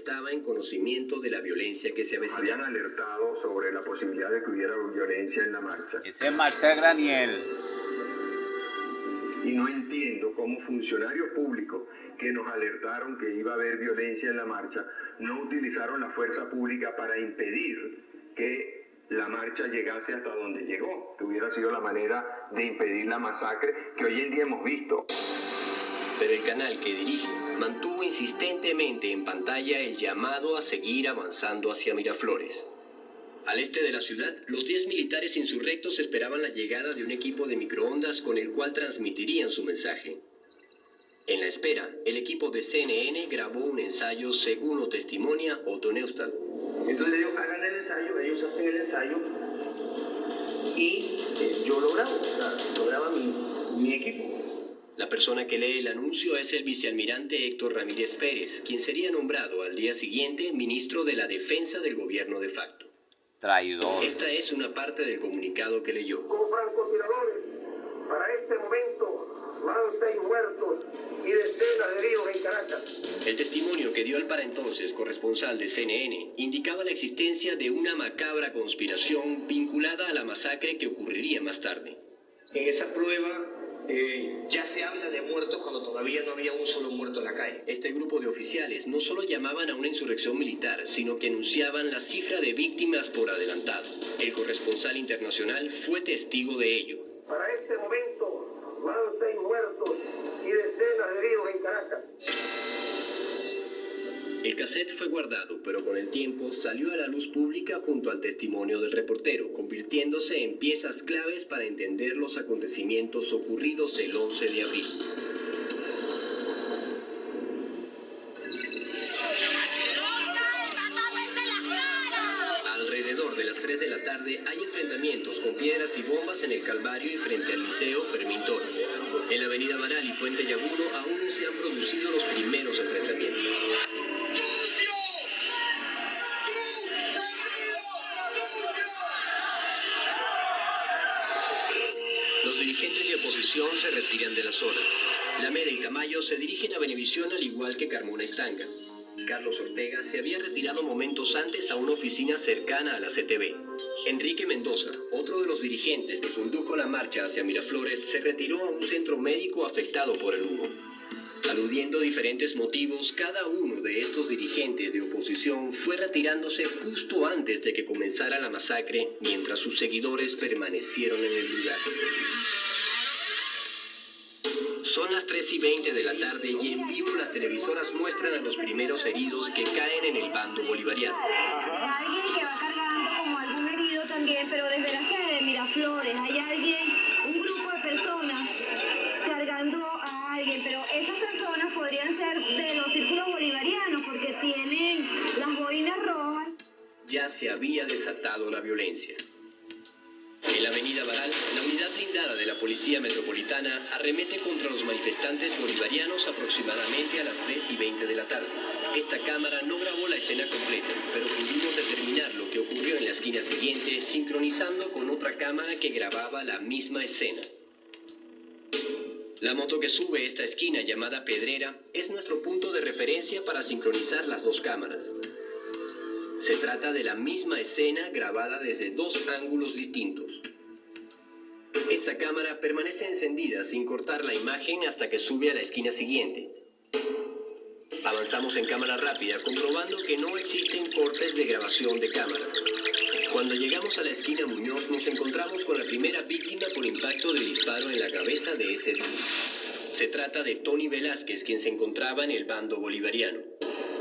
estaba en conocimiento de la violencia que se avecinaba. Habían alertado sobre la posibilidad de que hubiera violencia en la marcha. Ese es Marcel Graniel. Y no entiendo cómo funcionarios públicos que nos alertaron que iba a haber violencia en la marcha no utilizaron la fuerza pública para impedir que la marcha llegase hasta donde llegó, que hubiera sido la manera de impedir la masacre que hoy en día hemos visto. Pero el canal que dirige mantuvo insistentemente en pantalla el llamado a seguir avanzando hacia Miraflores. Al este de la ciudad, los 10 militares insurrectos esperaban la llegada de un equipo de microondas con el cual transmitirían su mensaje. En la espera, el equipo de CNN grabó un ensayo según lo testimonia Otto Neustadt. Entonces ellos hagan el ensayo, ellos hacen el ensayo y yo lo grabo, o sea, lo graba mi equipo. La persona que lee el anuncio es el vicealmirante Héctor Ramírez Pérez, quien sería nombrado al día siguiente ministro de la Defensa del gobierno de facto. Traidor. Esta es una parte del comunicado que leyó. Como francotiradores, para este momento, van 6 muertos y decenas de heridos en Caracas. El testimonio que dio el para entonces corresponsal de CNN indicaba la existencia de una macabra conspiración vinculada a la masacre que ocurriría más tarde. En esa prueba ya se habla de muertos cuando todavía no había un solo muerto en la calle. Este grupo de oficiales no solo llamaban a una insurrección militar, sino que anunciaban la cifra de víctimas por adelantado. El corresponsal internacional fue testigo de ello. Para este momento, van 6 muertos y decenas de heridos en Caracas. El cassette fue guardado, pero con el tiempo salió a la luz pública junto al testimonio del reportero, convirtiéndose en piezas claves para entender los acontecimientos ocurridos el 11 de abril. Alrededor de las 3 de la tarde hay enfrentamientos con piedras y bombas en el Calvario y frente al Liceo Fermín Toro. En la avenida Baral y Puente Yaguno aún no se han producido los primeros enfrentamientos. Los dirigentes de oposición se retiran de la zona. Lameda y Tamayo se dirigen a Venevisión al igual que Carmona Estanga. Carlos Ortega se había retirado momentos antes a una oficina cercana a la CTV. Enrique Mendoza, otro de los dirigentes que condujo la marcha hacia Miraflores, se retiró a un centro médico afectado por el humo. Aludiendo a diferentes motivos, cada uno de estos dirigentes de oposición fue retirándose justo antes de que comenzara la masacre, mientras sus seguidores permanecieron en el lugar. Son las 3:20 de la tarde y en vivo las televisoras muestran a los primeros heridos que caen en el bando bolivariano. Hay alguien que va cargando como algún herido también, pero desde la sede de Miraflores hay alguien, un grupo de personas cargando a alguien, pero esas personas podrían ser de los círculos bolivarianos porque tienen las boinas rojas. Ya se había desatado la violencia. En la avenida Baral, la unidad blindada de la Policía Metropolitana arremete contra los manifestantes bolivarianos aproximadamente a las 3:20 de la tarde. Esta cámara no grabó la escena completa, pero pudimos determinar lo que ocurrió en la esquina siguiente, sincronizando con otra cámara que grababa la misma escena. La moto que sube esta esquina, llamada Pedrera, es nuestro punto de referencia para sincronizar las dos cámaras. Se trata de la misma escena grabada desde dos ángulos distintos. Esta cámara permanece encendida sin cortar la imagen hasta que sube a la esquina siguiente. Avanzamos en cámara rápida, comprobando que no existen cortes de grabación de cámara. Cuando llegamos a la esquina Muñoz, nos encontramos con la primera víctima por impacto de disparo en la cabeza de ese día. Se trata de Tony Velázquez, quien se encontraba en el bando bolivariano.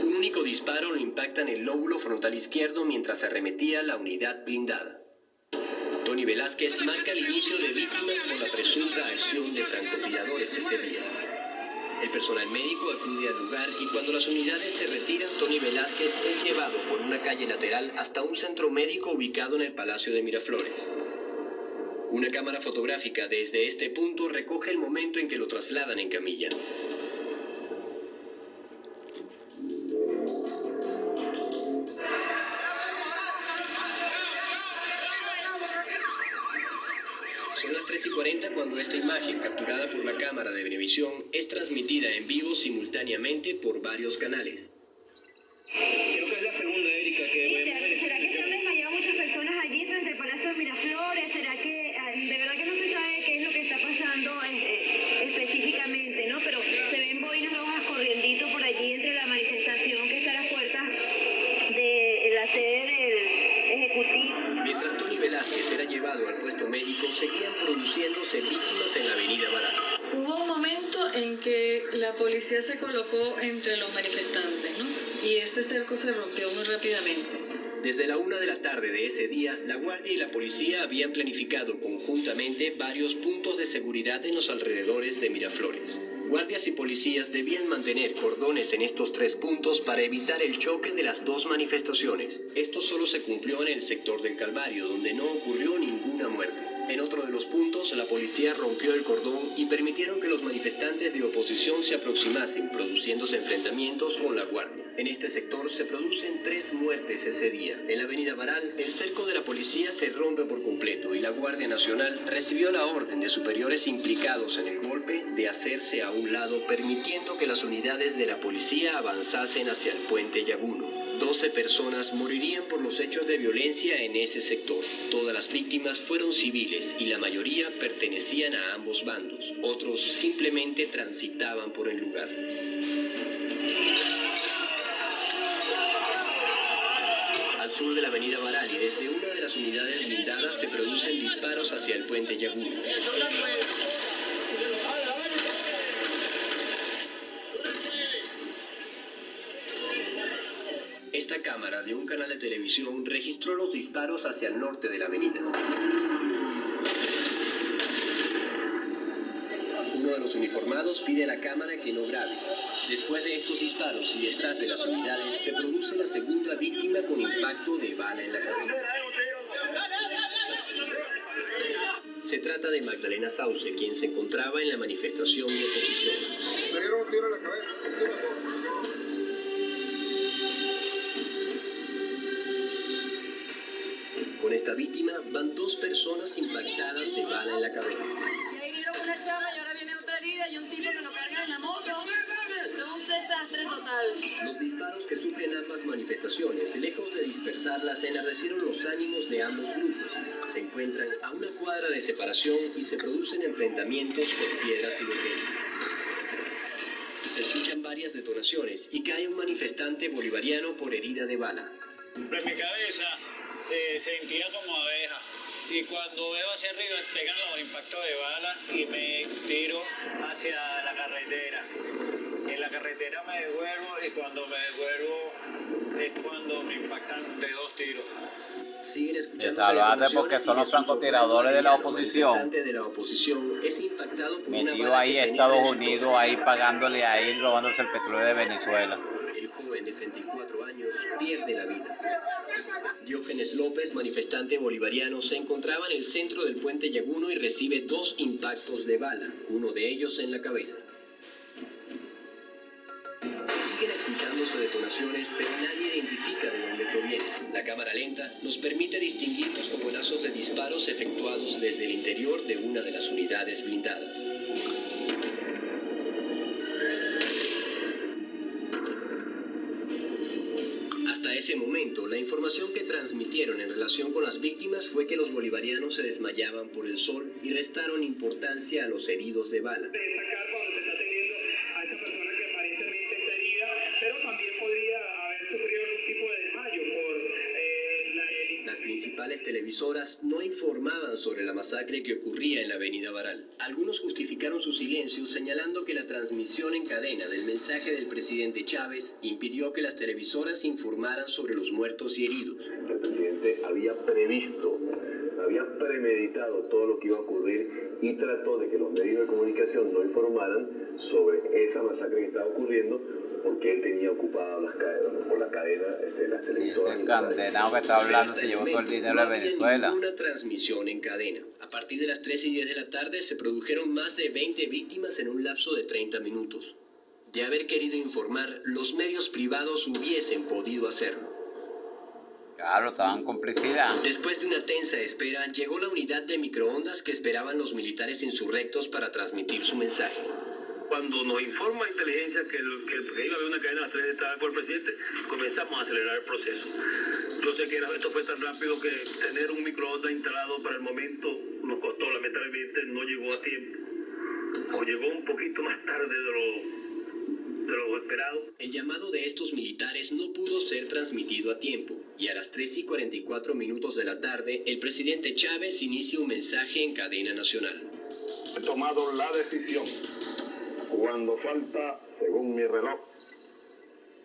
Un único disparo lo impacta en el lóbulo frontal izquierdo mientras arremetía la unidad blindada. Tony Velázquez marca el inicio de víctimas por la presunta acción de francotiradores ese día. El personal médico acude al lugar y cuando las unidades se retiran, Tony Velázquez es llevado por una calle lateral hasta un centro médico ubicado en el Palacio de Miraflores. Una cámara fotográfica desde este punto recoge el momento en que lo trasladan en camilla. Son las 3:40 cuando esta imagen, capturada por la cámara de Venevisión, es transmitida en vivo simultáneamente por varios canales. Creo que es la segunda, Erika, que voy a hacer. ¿Será que se han desmayado muchas personas allí frente al Palacio de Miraflores? ¿Será que de verdad que no se sabe qué es lo que está pasando específicamente, ¿no? Pero se ven boinas rojas corriendito por allí entre la manifestación que está a las puertas de la sede del Ejecutivo. Mientras Tony Velázquez era llevado al puesto médico, seguían produciéndose víctimas en la avenida Baral. Hubo un momento en que la policía se colocó entre los manifestantes, ¿no? Y este cerco se rompió muy rápidamente. Desde la 1 de la tarde de ese día, la Guardia y la Policía habían planificado conjuntamente varios puntos de seguridad en los alrededores de Miraflores. Guardias y policías debían mantener cordones en estos 3 puntos para evitar el choque de las 2 manifestaciones. Esto solo se cumplió en el sector del Calvario, donde no ocurrió ninguna muerte. En otro de los puntos, la policía rompió el cordón y permitieron que los manifestantes de oposición se aproximasen, produciéndose enfrentamientos con la Guardia. En este sector se producen 3 muertes ese día. En la avenida Baral, el cerco de la policía se rompe por completo y la Guardia Nacional recibió la orden de superiores implicados en el golpe de hacerse a un lado, permitiendo que las unidades de la policía avanzasen hacia el puente Yaguno. 12 personas morirían por los hechos de violencia en ese sector. Todas las víctimas fueron civiles y la mayoría pertenecían a ambos bandos. Otros simplemente transitaban por el lugar. Al sur de la avenida Baral y desde una de las unidades blindadas se producen disparos hacia el puente Yaguno. Esta cámara de un canal de televisión registró los disparos hacia el norte de la avenida. Uno de los uniformados pide a la cámara que no grabe. Después de estos disparos y detrás de las unidades se produce la segunda víctima con impacto de bala en la cabeza. Se trata de Magdalena Sauce, quien se encontraba en la manifestación de oposición. Me dieron un tiro en la cabeza. Con esta víctima van 2 personas impactadas de bala en la cabeza. Ya hirieron una chama y ahora viene otra herida y un tipo que lo carga en la moto. Esto es un desastre total. Los disparos que sufren ambas manifestaciones, lejos de dispersarlas, enardecieron los ánimos de ambos grupos. Se encuentran a una cuadra de separación y se producen enfrentamientos con piedras y botellas. Se escuchan varias detonaciones y cae un manifestante bolivariano por herida de bala. En mi cabeza sentía como abeja y cuando veo hacia arriba pegan los impactos de bala y me tiro hacia la carretera. En la carretera me devuelvo y cuando me devuelvo es cuando me impactan de 2 tiros. Siguen escuchando. Te salvaste porque son los francotiradores de la oposición. De la oposición es impactado por una Metido bala ahí que tenía Estados en el Unidos, cuerpo. ahí pagándole ahí, robándose el petróleo de Venezuela. El joven de 34 años pierde la vida. Diógenes López, manifestante bolivariano, se encontraba en el centro del puente Yaguno y recibe 2 impactos de bala, uno de ellos en la cabeza. Siguen escuchándose detonaciones, pero nadie identifica de dónde provienen. La cámara lenta nos permite distinguir los fogonazos de disparos efectuados desde el interior de una de las unidades blindadas. Hasta ese momento, la información que transmitieron en relación con las víctimas fue que los bolivarianos se desmayaban por el sol y restaron importancia a los heridos de bala. Destacar cuando se está atendiendo a esta persona que aparentemente está herida, pero también podría haber sufrido algún tipo de desmayo por Las principales televisoras no informaban sobre la masacre que ocurría en la avenida Baral. Algunos justificaron su silencio señalando que la transmisión en cadena del mensaje del presidente Chávez impidió que las televisoras informaran sobre los muertos y heridos. El presidente había previsto, había premeditado todo lo que iba a ocurrir y trató de que los medios de comunicación no informaran sobre esa masacre que estaba ocurriendo porque él tenía ocupadas las cadenas, por la cadena de las Sí, televisoras. ese condenado que está hablando se llevó todo el dinero de Venezuela. No había ninguna transmisión en cadena. A partir de las 3:10 de la tarde se produjeron más de 20 víctimas en un lapso de 30 minutos. De haber querido informar, los medios privados hubiesen podido hacerlo. Claro, estaban en complicidad. Después de una tensa espera, llegó la unidad de microondas que esperaban los militares insurrectos para transmitir su mensaje. Cuando nos informa inteligencia que iba a haber una cadena estaba por el presidente, comenzamos a acelerar el proceso. Yo sé que esto fue tan rápido que tener un microondas instalado para el momento nos costó, lamentablemente no llegó a tiempo, o llegó un poquito más tarde de lo esperado. El llamado de estos militares no pudo ser transmitido a tiempo, y a las 3:44 de la tarde, el presidente Chávez inicia un mensaje en cadena nacional. He tomado la decisión, cuando falta, según mi reloj,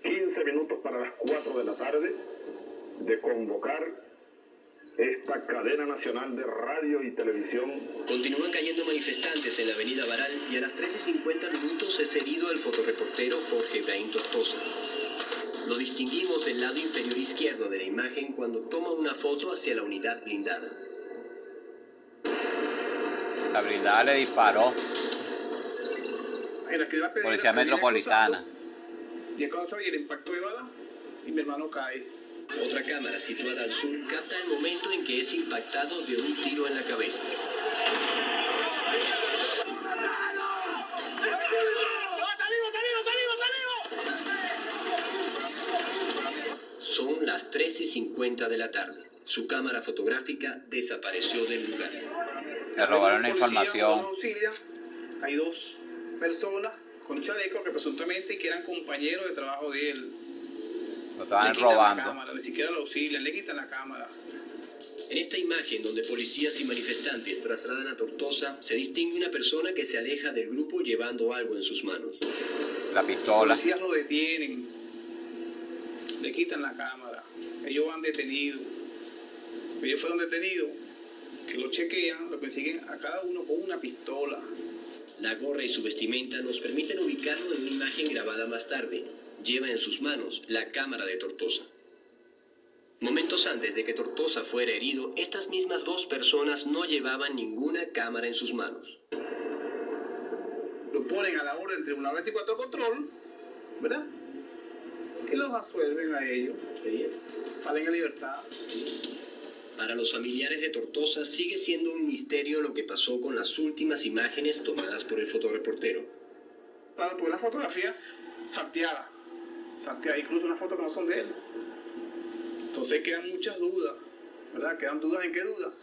15 minutos para las 4 de la tarde, de convocar esta cadena nacional de radio y televisión. Continúan cayendo manifestantes en la avenida Baral y a las 13:50 es herido el fotoreportero Jorge Ibrahim Tortosa. Lo distinguimos del lado inferior izquierdo de la imagen cuando toma una foto hacia la unidad blindada. La blindada le disparó. Policía Metropolitana. Y el impacto de bala y mi hermano cae. Otra cámara situada al sur capta el momento en que es impactado de un tiro en la cabeza. Son las 13:50 de la tarde. Su cámara fotográfica desapareció del lugar. Se robaron la información. Hay dos personas con chalecos que presuntamente que eran compañeros de trabajo de él. Lo estaban robando. Cámara, ni siquiera lo auxilian, le quitan la cámara. En esta imagen, donde policías y manifestantes trasladan a Tortosa, se distingue una persona que se aleja del grupo llevando algo en sus manos. La pistola. Los policías lo detienen, le quitan la cámara. Ellos van detenidos. Ellos fueron detenidos, que lo chequean, lo consiguen a cada uno con una pistola. La gorra y su vestimenta nos permiten ubicarlo en una imagen grabada más tarde. Lleva en sus manos la cámara de Tortosa. Momentos antes de que Tortosa fuera herido, estas mismas dos personas no llevaban ninguna cámara en sus manos. Lo ponen a la orden del Tribunal 24 de Control, ¿verdad? Y los absuelven a ellos. Salen en libertad. Para los familiares de Tortosa sigue siendo un misterio lo que pasó con las últimas imágenes tomadas por el fotoreportero. Claro, tuve la fotografía salteada, incluso unas fotos que no son de él. Entonces quedan muchas dudas, ¿verdad? Quedan dudas en qué dudas.